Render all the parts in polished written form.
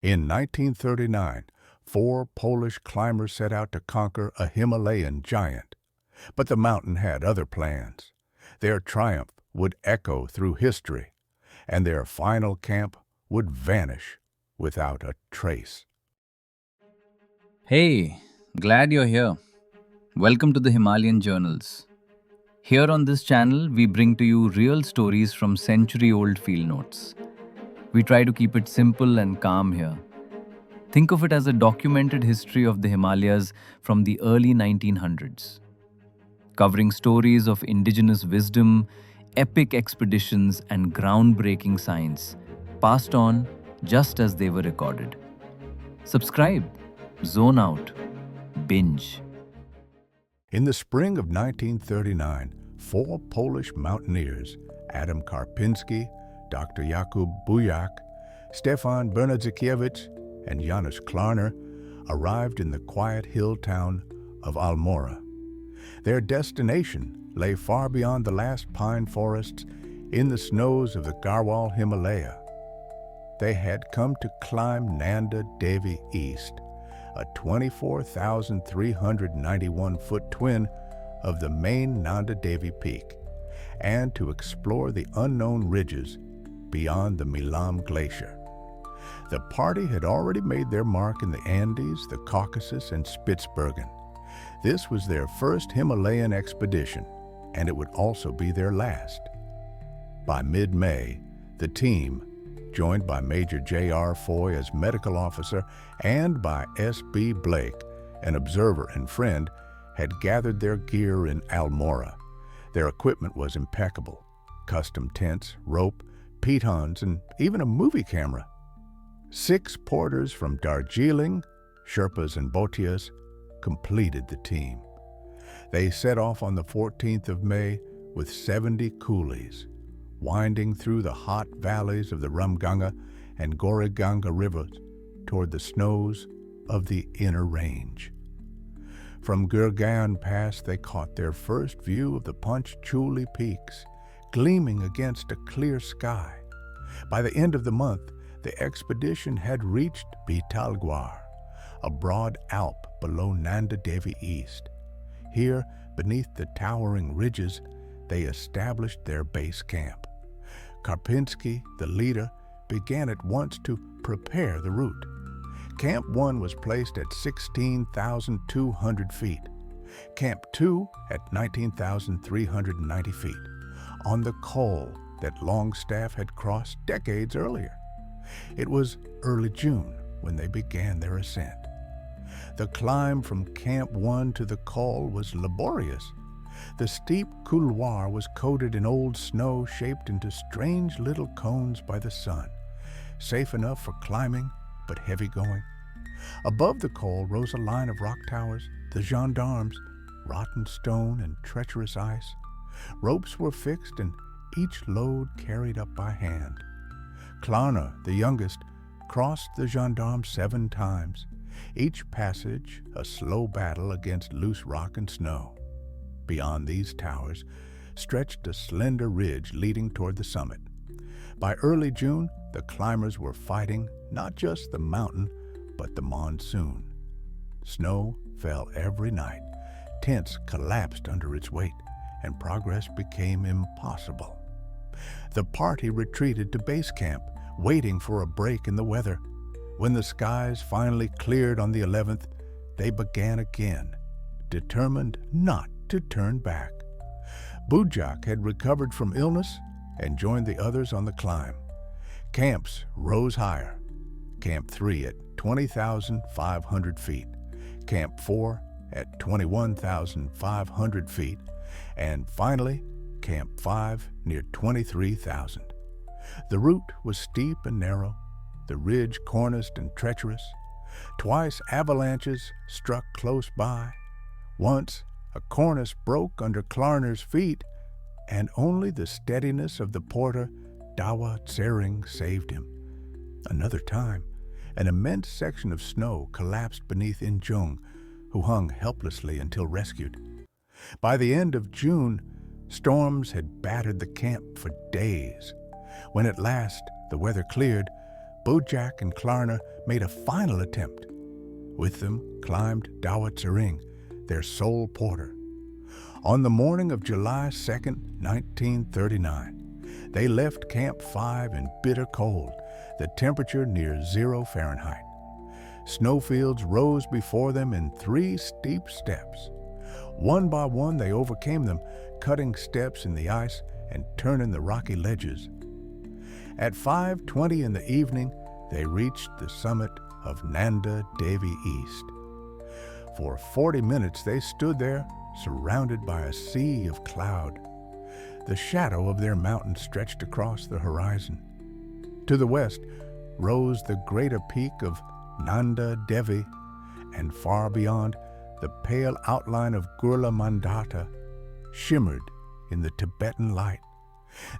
In 1939, four Polish climbers set out to conquer a Himalayan giant. But the mountain had other plans. Their triumph would echo through history, and their final camp would vanish without a trace. Hey, glad you're here. Welcome to the Himalayan Journals. Here on this channel, we bring to you real stories from century old field notes. We try to keep it simple and calm here. Think of it as a documented history of the Himalayas from the early 1900s, covering stories of indigenous wisdom, epic expeditions, and groundbreaking science passed on just as they were recorded. Subscribe, zone out, binge. In the spring of 1939, four Polish mountaineers, Adam Karpinski, Dr. Jakub Bujak, Stefan Bernadzykiewicz, and Janusz Klarner, arrived in the quiet hill town of Almora. Their destination lay far beyond the last pine forests in the snows of the Garhwal Himalaya. They had come to climb Nanda Devi East, a 24,391-foot twin of the main Nanda Devi Peak, and to explore the unknown ridges beyond the Milam Glacier. The party had already made their mark in the Andes, the Caucasus, and Spitsbergen. This was their first Himalayan expedition, and it would also be their last. By mid-May, the team, joined by Major J.R. Foy as medical officer and by S.B. Blake, an observer and friend, had gathered their gear in Almora. Their equipment was impeccable: custom tents, rope, pitons, and even a movie camera. 6 porters from Darjeeling, Sherpas and Bhotias, completed the team. They set off on the 14th of May with 70 coolies, winding through the hot valleys of the Ramganga and Goriganga rivers toward the snows of the inner range. From Gurgaon Pass, they caught their first view of the Panchchuli peaks, gleaming against a clear sky. By the end of the month, the expedition had reached Bitalgwar, a broad alp below Nanda Devi East. Here, beneath the towering ridges, they established their base camp. Karpinski, the leader, began at once to prepare the route. Camp 1 was placed at 16,200 feet, Camp 2 at 19,390 feet, on the col that Longstaff had crossed decades earlier. It was early June when they began their ascent. The climb from Camp 1 to the col was laborious. The steep couloir was coated in old snow shaped into strange little cones by the sun, safe enough for climbing, but heavy going. Above the col rose a line of rock towers, the Jeandarms, rotten stone and treacherous ice. Ropes were fixed and each load carried up by hand. Klarner, the youngest, crossed the Jeandarm 7 times, each passage a slow battle against loose rock and snow. Beyond these towers stretched a slender ridge leading toward the summit. By early June, the climbers were fighting not just the mountain, but the monsoon. Snow fell every night, tents collapsed under its weight, and progress became impossible. The party retreated to base camp, waiting for a break in the weather. When the skies finally cleared on the 11th, they began again, determined not to turn back. Bujak had recovered from illness and joined the others on the climb. Camps rose higher. Camp 3 at 20,500 feet, Camp 4 at 21,500 feet, and finally, Camp 5 near 23,000. The route was steep and narrow, the ridge corniced and treacherous. Twice avalanches struck close by. Once a cornice broke under Klarner's feet, and only the steadiness of the porter, Dawa Tsering, saved him. Another time, an immense section of snow collapsed beneath Injung, who hung helplessly until rescued. By the end of June, storms had battered the camp for days. When at last the weather cleared, Bojack and Klarner made a final attempt. With them climbed Dawit Zering, their sole porter. On the morning of July 2nd, 1939, they left Camp 5 in bitter cold, the temperature near 0 Fahrenheit. Snowfields rose before them in 3 steep steps. One by one they overcame them, cutting steps in the ice and turning the rocky ledges. At 5:20 in the evening, they reached the summit of Nanda Devi East. For 40 minutes they stood there, surrounded by a sea of cloud. The shadow of their mountain stretched across the horizon. To the west rose the greater peak of Nanda Devi, and far beyond, the pale outline of Gurla Mandata shimmered in the Tibetan light.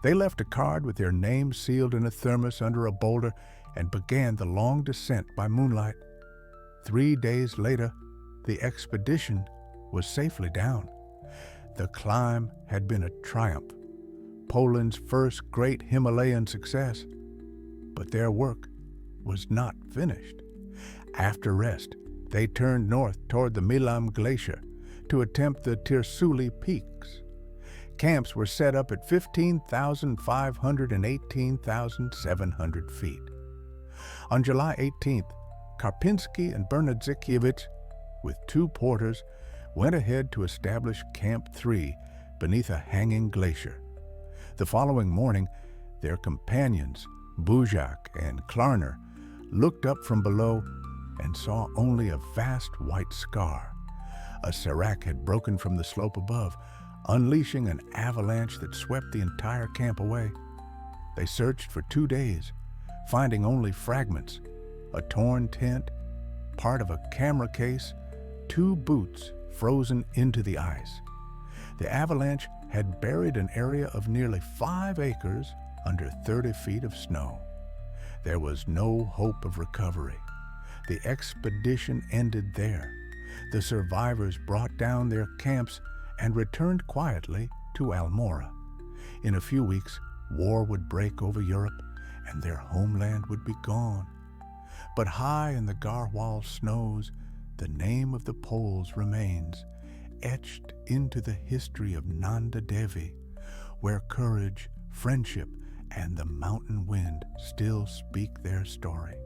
They left a card with their names sealed in a thermos under a boulder and began the long descent by moonlight. 3 days later, the expedition was safely down. The climb had been a triumph, Poland's first great Himalayan success. But their work was not finished. After rest, they turned north toward the Milam Glacier to attempt the Tirsuli Peaks. Camps were set up at 15,500 and 18,700 feet. On July 18th, Karpinski and Bernadzikiewicz, with 2 porters, went ahead to establish Camp 3 beneath a hanging glacier. The following morning, their companions, Bojack and Klarner, looked up from below and saw only a vast white scar. A serac had broken from the slope above, unleashing an avalanche that swept the entire camp away. They searched for 2 days, finding only fragments: a torn tent, part of a camera case, 2 boots frozen into the ice. The avalanche had buried an area of nearly 5 acres under 30 feet of snow. There was no hope of recovery. The expedition ended there. The survivors brought down their camps and returned quietly to Almora. In a few weeks, war would break over Europe and their homeland would be gone. But high in the Garhwal snows, the name of the Poles remains, etched into the history of Nanda Devi, where courage, friendship, and the mountain wind still speak their story.